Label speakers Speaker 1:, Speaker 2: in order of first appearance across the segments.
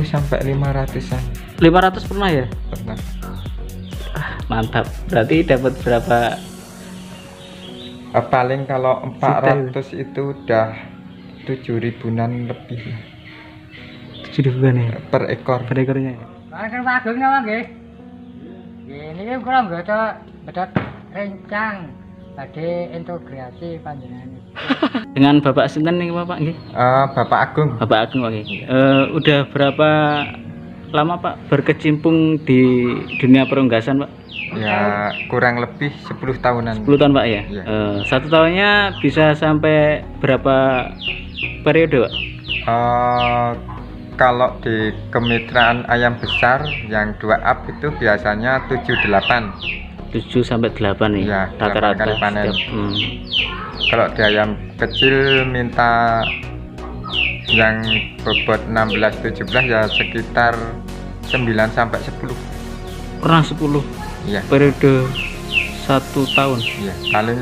Speaker 1: sampai 500-an.
Speaker 2: 500 pernah ya?
Speaker 1: Pernah.
Speaker 2: Mantap. Berarti dapat berapa?
Speaker 1: Paling kalau 400 itu udah 7 ribuan lebih
Speaker 2: 7 ribuan ya?
Speaker 1: per ekor.
Speaker 2: Per ekornya.
Speaker 3: Kan Pak Agung napa nggih? Ini kan kula nggota bedot rencang badhe integrasi panjenengan.
Speaker 2: Dengan Bapak sinten nih Pak nggih?
Speaker 1: Bapak Agung.
Speaker 2: Bapak Agung Pak nggih. Udah berapa lama Pak berkecimpung di dunia perunggasan Pak?
Speaker 1: Ya kurang lebih 10 tahunan.
Speaker 2: 10 tahun Pak ya?
Speaker 1: Iya.
Speaker 2: 1 tahunnya bisa sampai berapa periode Pak?
Speaker 1: Kalau di kemitraan ayam besar yang 2 up itu biasanya 7-8.
Speaker 2: 7 sampai 8 nih
Speaker 1: Iya,
Speaker 2: rata-rata
Speaker 1: 8 kali panen.
Speaker 2: setiap.
Speaker 1: Kalau di ayam kecil minta yang bobot 16-17 ya sekitar 9 sampai 10.
Speaker 2: Pernah 10
Speaker 1: Iya.
Speaker 2: periode 1 tahun.
Speaker 1: Iya, paling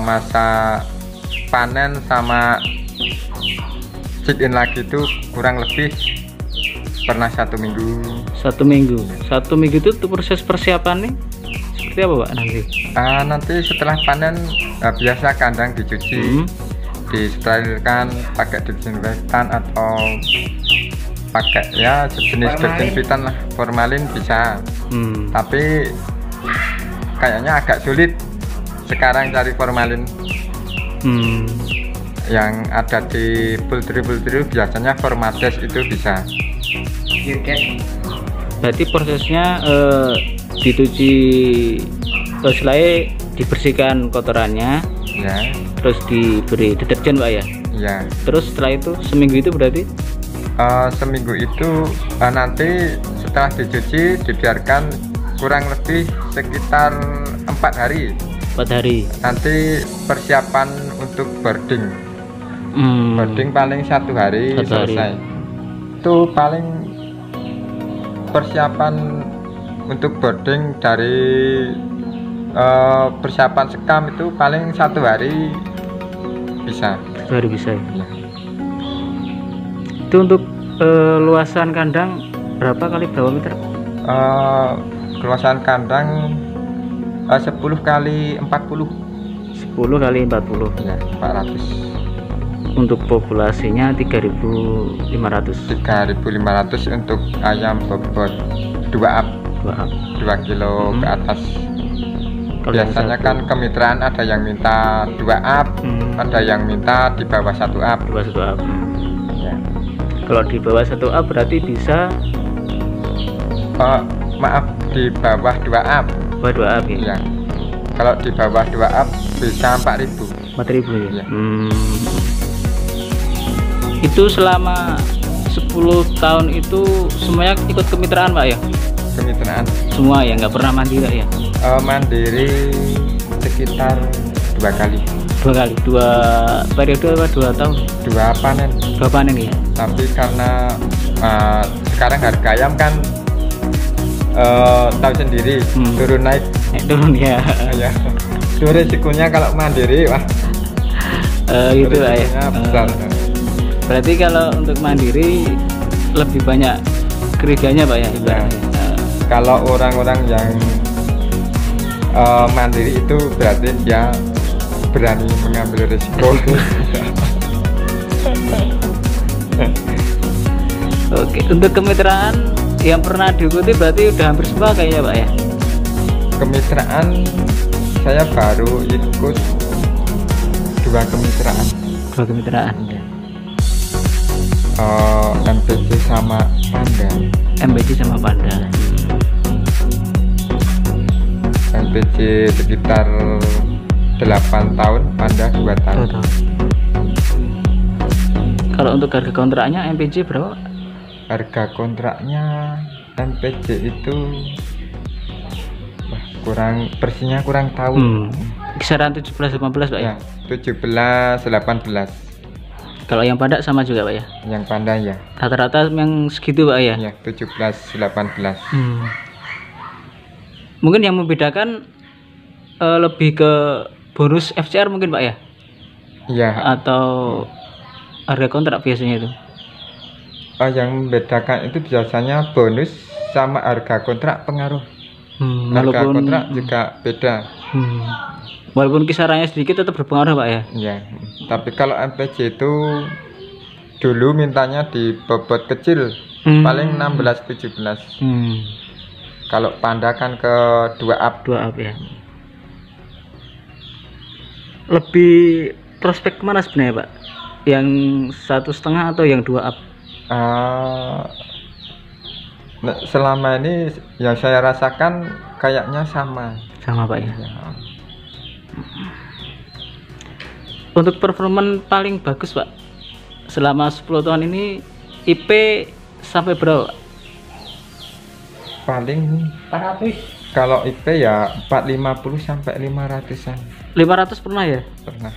Speaker 1: masa panen sama check in lagi itu kurang lebih pernah 1 minggu.
Speaker 2: 1 minggu. 1 minggu itu tuh proses persiapan nih seperti apa Pak nanti?
Speaker 1: Nanti setelah panen biasa kandang dicuci, disterilkan pakai disinfektan atau pakai ya sejenis desinfektan lah, formalin bisa. Tapi kayaknya agak sulit sekarang cari formalin. Yang ada di poultry biasanya formades itu bisa.
Speaker 2: Berarti prosesnya dicuci, selain dibersihkan kotorannya,
Speaker 1: Ya,
Speaker 2: terus diberi deterjen Pak ya.
Speaker 1: ya.
Speaker 2: Terus setelah itu seminggu itu berarti
Speaker 1: Seminggu itu nanti setelah dicuci dibiarkan kurang lebih sekitar 4 hari.
Speaker 2: 4 hari.
Speaker 1: Nanti persiapan untuk boarding. Boarding paling 1 hari
Speaker 2: 1 hari.
Speaker 1: selesai. Itu paling persiapan untuk boarding dari persiapan sekam itu paling 1 hari bisa.
Speaker 2: 1 hari bisa ya.
Speaker 1: Ya.
Speaker 2: Itu untuk luasan kandang berapa kali berapa meter?
Speaker 1: Luasan kandang 10 kali 40.
Speaker 2: 10 kali 40.
Speaker 1: Ya, 400.
Speaker 2: Untuk populasinya 3.500.
Speaker 1: 3.500 untuk ayam bobot 2 up, 2 kilo ke atas.
Speaker 2: Kalau
Speaker 1: Biasanya kan kemitraan ada yang minta 2 up, ada yang minta di bawah 1 up.
Speaker 2: di bawah 1 up.
Speaker 1: Ya.
Speaker 2: Kalau di bawah 1 up berarti bisa
Speaker 1: Maaf, di bawah 2 up.
Speaker 2: bawah 2 up ya.
Speaker 1: Ya. Kalau di bawah 2 up bisa 4.000.
Speaker 2: 4.000 ya.
Speaker 1: Ya.
Speaker 2: Itu selama 10 tahun itu semuanya ikut kemitraan Pak ya?
Speaker 1: Kemitraan
Speaker 2: Semua ya, nggak pernah mandiri ya?
Speaker 1: mandiri sekitar 2 kali.
Speaker 2: 2 kali, 2 periode apa 2 tahun?
Speaker 1: 2 panen.
Speaker 2: 2 panen ya?
Speaker 1: Tapi karena sekarang harga ayam kan tahu sendiri turun naik.
Speaker 2: Turun ya.
Speaker 1: Ya. Itu resikonya kalau mandiri, wah.
Speaker 2: Gitu Pak ya.
Speaker 1: Resikonya besar.
Speaker 2: Berarti kalau untuk mandiri lebih banyak kerugiannya Pak ya?
Speaker 1: Ya. Kalau orang-orang yang mandiri itu berarti dia berani mengambil risiko.
Speaker 2: Oke, untuk kemitraan yang pernah diikuti berarti udah hampir semua kayaknya Pak ya?
Speaker 1: Kemitraan saya baru ikut 2 kemitraan.
Speaker 2: 2 kemitraan.
Speaker 1: MPC sama Panda.
Speaker 2: MPC sama Panda.
Speaker 1: MPC sekitar 8 tahun, Panda 2 tahun.
Speaker 2: Kalau untuk harga kontraknya MPC berapa?
Speaker 1: Harga kontraknya MPC itu kurang, persisnya kurang tahu.
Speaker 2: Kisaran 17-18 Pak ya?
Speaker 1: Ya, 17-18.
Speaker 2: Kalau yang Panda sama juga Pak ya?
Speaker 1: Yang Panda ya.
Speaker 2: Rata-rata yang segitu Pak ya?
Speaker 1: Ya, 17-18.
Speaker 2: Mungkin yang membedakan lebih ke bonus FCR mungkin Pak ya?
Speaker 1: Iya.
Speaker 2: Atau harga kontrak biasanya itu?
Speaker 1: Yang membedakan itu biasanya bonus sama harga kontrak pengaruh. Harga kontrak juga beda.
Speaker 2: Walaupun kisarannya sedikit tetap berpengaruh Pak ya.
Speaker 1: Ya, tapi kalau MPJ itu dulu mintanya di bobot kecil, paling 16-17. Kalau Panda kan ke 2 up.
Speaker 2: 2 up ya. Lebih prospek mana sebenarnya Pak? Yang 1,5 atau yang 2 up?
Speaker 1: Selama ini yang saya rasakan kayaknya sama
Speaker 2: Pak ya. Untuk performan paling bagus Pak selama 10 tahun ini IP sampai berapa?
Speaker 1: Paling
Speaker 3: 400.
Speaker 1: kalau IP ya 450 sampai 500-an.
Speaker 2: 500 pernah ya?
Speaker 1: Pernah.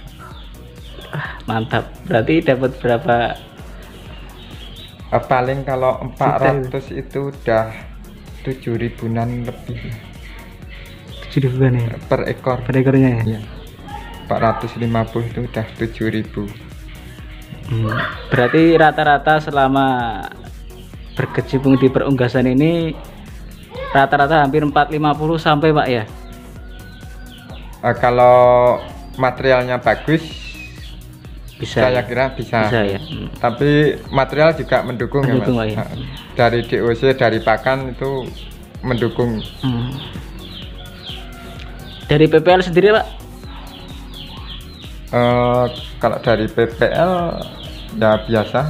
Speaker 2: Mantap. Berarti dapat berapa?
Speaker 1: Paling kalau 400 itu udah 7 ribuan lebih.
Speaker 2: 7 ribuan ya?
Speaker 1: Per ekor.
Speaker 2: Per ekornya ya?
Speaker 1: 450 itu udah 7.000.
Speaker 2: Berarti rata-rata selama berkecimpung di perunggasan ini rata-rata hampir 450 sampai Pak ya?
Speaker 1: Kalau materialnya bagus
Speaker 2: bisa,
Speaker 1: saya kira bisa
Speaker 2: ya.
Speaker 1: Tapi material juga mendukung ya Mas.
Speaker 2: Pak, ya?
Speaker 1: Dari DOC, dari pakan itu mendukung.
Speaker 2: Dari PPL sendiri Pak?
Speaker 1: Kalau dari PPL ya biasa,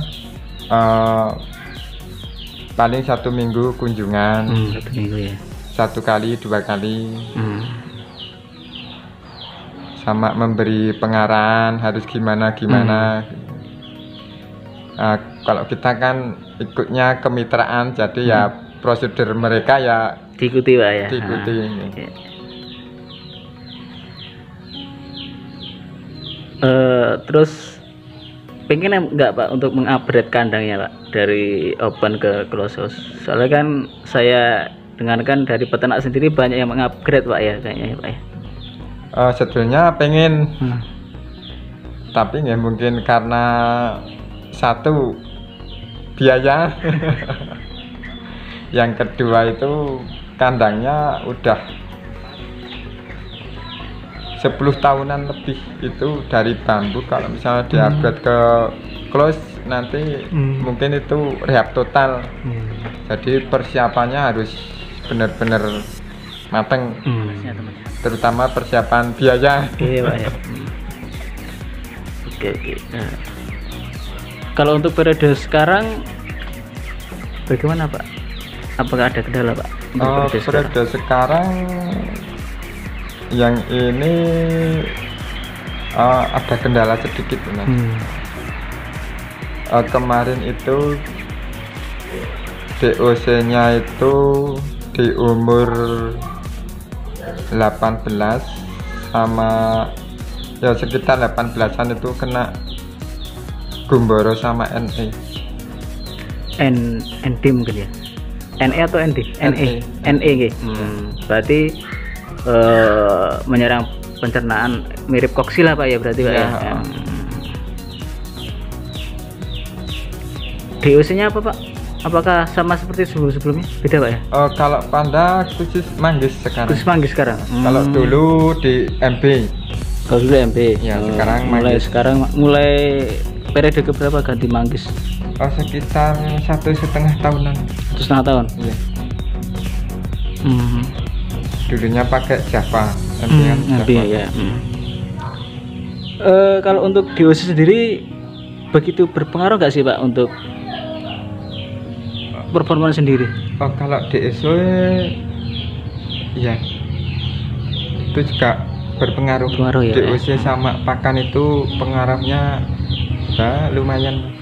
Speaker 1: paling 1 minggu kunjungan.
Speaker 2: 1 minggu ya.
Speaker 1: 1 kali 2 kali. Sama memberi pengarahan harus gimana. Kalau kita kan ikutnya kemitraan, jadi ya prosedur mereka ya
Speaker 2: diikuti Pak ya.
Speaker 1: Diikuti.
Speaker 2: Terus pengen nggak Pak untuk mengupgrade kandangnya Pak dari open ke close house? Soalnya kan saya dengarkan dari peternak sendiri banyak yang mengupgrade Pak ya kayaknya Pak ya.
Speaker 1: Sebetulnya pengen, tapi nggak mungkin karena satu biaya, yang kedua itu kandangnya udah 10 tahunan lebih itu dari bambu. Kalau misalnya di-upgrade ke close nanti mungkin itu rehab total. Jadi persiapannya harus benar-benar mateng, terutama persiapan biaya.
Speaker 2: Iya Pak ya. Oke. Nah, kalau untuk periode sekarang bagaimana Pak? Apakah ada kendala Pak?
Speaker 1: Periode sekarang yang ini ada kendala sedikit Mas. Kemarin itu DOC-nya itu di umur 18 sama ya sekitar 18-an itu kena gumboro sama NE.
Speaker 2: ND mungkin ya? NE atau ND? NE. Berarti menyerang pencernaan mirip koksila Pak ya berarti Pak ya? DOC-nya apa Pak? Apakah sama seperti sebelumnya? Beda Pak ya?
Speaker 1: Kalau Panda khusus manggis sekarang.
Speaker 2: Khusus manggis sekarang?
Speaker 1: Kalau dulu di MB.
Speaker 2: Kalau dulu MB?
Speaker 1: Ya, sekarang
Speaker 2: manggis. Mulai periode keberapa ganti manggis?
Speaker 1: Sekitar 1,5 tahunan.
Speaker 2: 1,5 tahun?
Speaker 1: Iya. Dulunya pakai Java.
Speaker 2: MB ya. Kalau untuk DOC sendiri begitu berpengaruh nggak sih Pak untuk performa sendiri?
Speaker 1: Kalau DSO ya itu juga berpengaruh.
Speaker 2: Ya,
Speaker 1: DOC sama pakan itu pengaruhnya ya, lumayan.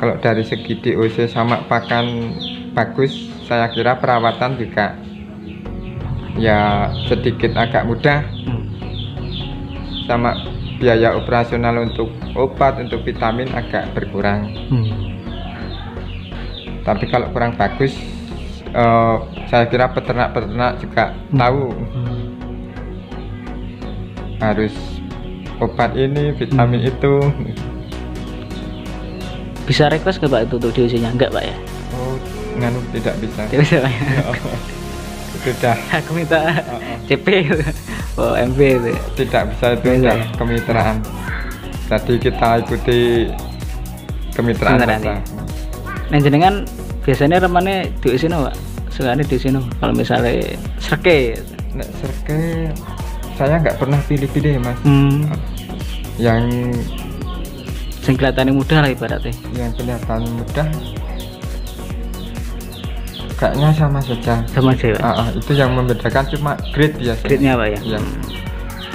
Speaker 1: Kalau dari segi DOC sama pakan bagus, saya kira perawatan juga ya sedikit agak mudah. Sama biaya operasional untuk obat, untuk vitamin agak berkurang. Tapi kalau kurang bagus, saya kira peternak-peternak juga tahu harus obat ini, vitamin itu.
Speaker 2: Bisa request nggak Pak itu untuk diusinya? Enggak Pak ya?
Speaker 1: Oh, nganu tidak bisa.
Speaker 2: Tidak bisa Pak ya?
Speaker 1: Sudah.
Speaker 2: Aku minta CP gitu. Oh MB itu.
Speaker 1: Tidak bisa itu
Speaker 2: Bisa,
Speaker 1: sudah
Speaker 2: ya?
Speaker 1: kemitraan. Jadi kita ikuti kemitraan
Speaker 2: Kemitraan,
Speaker 1: saja.
Speaker 2: ya. Nah jenengan biasanya remane diusin Pak? Sekali diusin kalau misalnya serke.
Speaker 1: Nek serke saya nggak pernah pilih-pilih mas. Yang
Speaker 2: Sing kelihatannya mudah lah ibaratnya.
Speaker 1: yang kelihatan mudah kayaknya sama saja.
Speaker 2: Sama aja Pak.
Speaker 1: Itu yang membedakan cuma grade biasanya.
Speaker 2: Grade-nya Pak ya?
Speaker 1: Ya.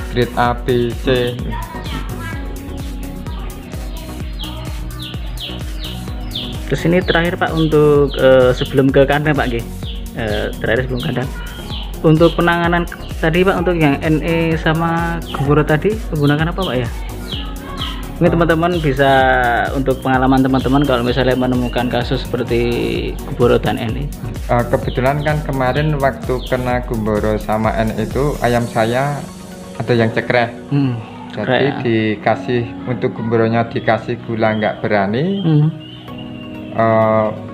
Speaker 1: Grade A, B, C.
Speaker 2: Terus ini terakhir Pak untuk sebelum ke kandang Pak G. Terakhir sebelum kandang. Untuk penanganan tadi Pak, untuk yang NE sama Gumboro tadi menggunakan apa Pak ya? Ini teman-teman bisa, untuk pengalaman teman-teman kalau misalnya menemukan kasus seperti Gumboro dan NE.
Speaker 1: Kebetulan kan kemarin waktu kena Gumboro sama NE itu ayam saya ada yang cekrek. Jadi dikasih, untuk Gumboronya dikasih gula nggak berani.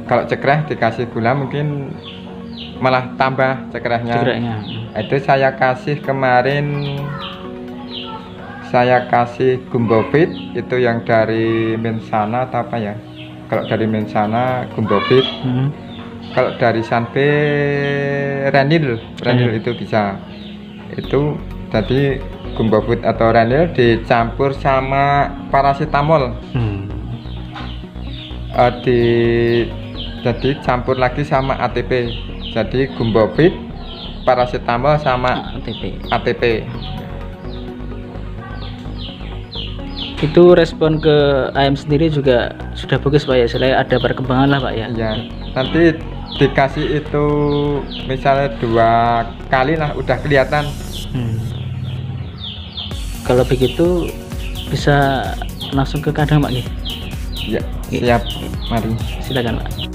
Speaker 1: Kalau cekrek dikasih gula mungkin malah tambah cekrehnya. Itu saya kasih kemarin, saya kasih Gumbovit itu yang dari Mensana atau apa ya? Kalau dari Mensana Gumbovit, kalau dari Sanbe Renil itu bisa. Itu jadi Gumbovit atau Renil dicampur sama paracetamol. Jadi campur lagi sama ATP. Jadi Gumbovit, paracetamol sama ATP.
Speaker 2: Itu respon ke ayam sendiri juga sudah bagus Pak ya, selain ada perkembangan lah Pak ya.
Speaker 1: Iya, nanti dikasih itu misalnya 2 kali lah udah kelihatan.
Speaker 2: Kalau begitu bisa langsung ke kandang Pak ya?
Speaker 1: Ya, siap, mari.
Speaker 2: Silakan Pak.